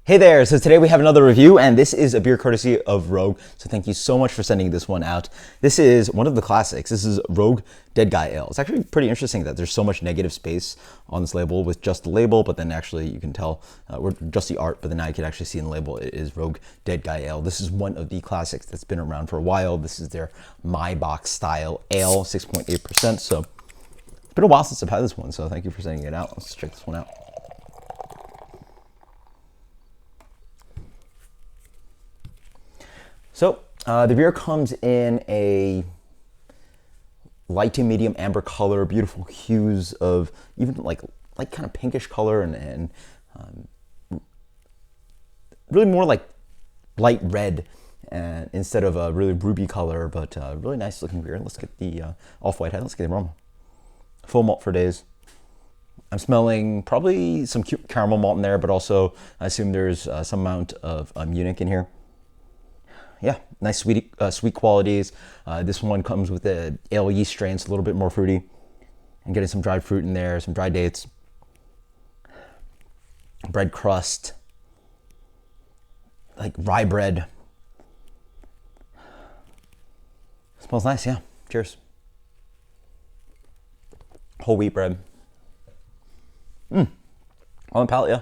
Hey there, so today we have another review, and this is a beer courtesy of Rogue, so thank you so much for sending this one out. This is one of the classics. This is Rogue Dead Guy Ale. It's actually pretty interesting that there's so much negative space on this label with just the label, but then actually you can tell, or just the art, but then now you can actually see in the label it is Rogue Dead Guy Ale. This is one of the classics that's been around for a while. This is their My Box style ale, 6.8%, so it's been a while since I've had this one, so thank you for sending it out. Let's check this one out. So the beer comes in a light to medium amber color, beautiful hues of even like kind of pinkish color and really more like light red instead of a really ruby color, but really nice looking beer. Let's get the off-white head. Let's get the aroma. Full malt for days. I'm smelling probably some caramel malt in there, but also I assume there's some amount of Munich in here. Yeah, nice sweet qualities. This one comes with the ale yeast strains, a little bit more fruity. And getting some dried fruit in there, some dried dates. Bread crust. Like rye bread. Smells nice, yeah. Cheers. Whole wheat bread. On the palate, yeah.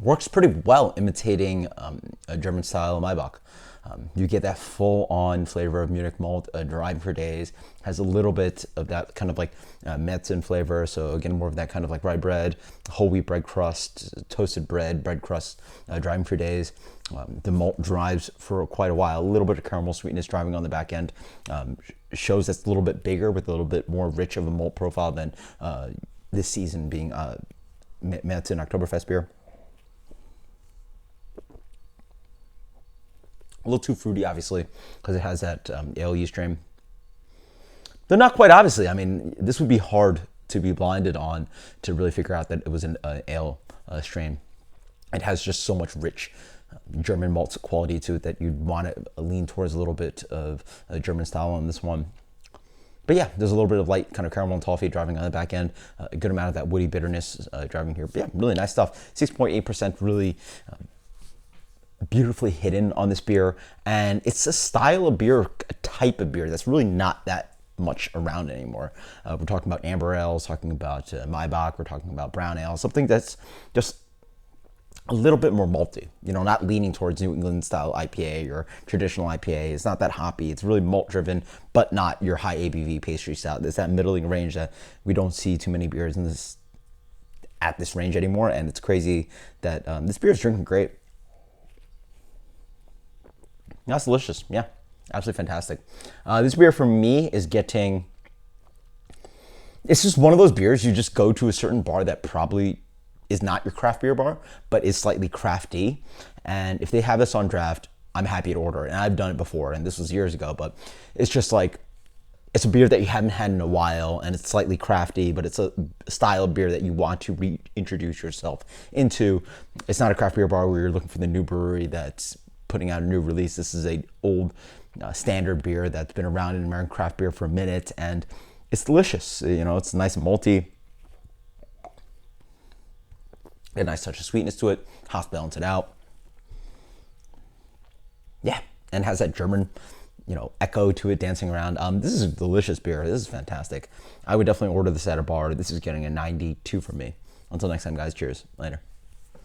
Works pretty well imitating a German style Maibach. You get that full-on flavor of Munich malt, derived for days. Has a little bit of that kind of like Metzen flavor. So again, more of that kind of like rye bread, whole wheat bread crust, toasted bread crust, driving for days. The malt drives for quite a while. A little bit of caramel sweetness driving on the back end. Shows that's a little bit bigger with a little bit more rich of a malt profile than this season being Metzen Oktoberfest beer. A little too fruity, obviously, because it has that ale yeast strain. Though not quite obviously. I mean, this would be hard to be blinded on to really figure out that it was an ale strain. It has just so much rich German malt quality to it that you'd want to lean towards a little bit of a German style on this one. But yeah, there's a little bit of light kind of caramel and toffee driving on the back end. A good amount of that woody bitterness driving here. But yeah, really nice stuff. 6.8%, really beautifully hidden on this beer, and it's a style of beer, a type of beer that's really not that much around anymore. We're talking about amber ales, talking about Maibach, we're talking about brown ale, something that's just a little bit more malty, you know, not leaning towards New England style IPA or traditional IPA. It's not that hoppy. It's really malt driven, but not your high ABV pastry stout. It's that middling range that we don't see too many beers in this at this range anymore, and it's crazy that this beer is drinking great. That's delicious. Yeah, absolutely fantastic. This beer for me is getting, it's just one of those beers you just go to a certain bar that probably is not your craft beer bar, but is slightly crafty. And if they have this on draft, I'm happy to order it. And I've done it before, and this was years ago, but it's just like, it's a beer that you haven't had in a while, and it's slightly crafty, but it's a style of beer that you want to reintroduce yourself into. It's not a craft beer bar where you're looking for the new brewery that's putting out a new release. This is a old standard beer that's been around in American craft beer for a minute, and it's delicious. You know, it's nice and malty, a nice touch of sweetness to it, helps balance it out. Yeah, and has that German, you know, echo to it dancing around. This is a delicious beer. This is fantastic. I would definitely order this at a bar. This is getting a 92 from me. Until next time, guys. Cheers. Later.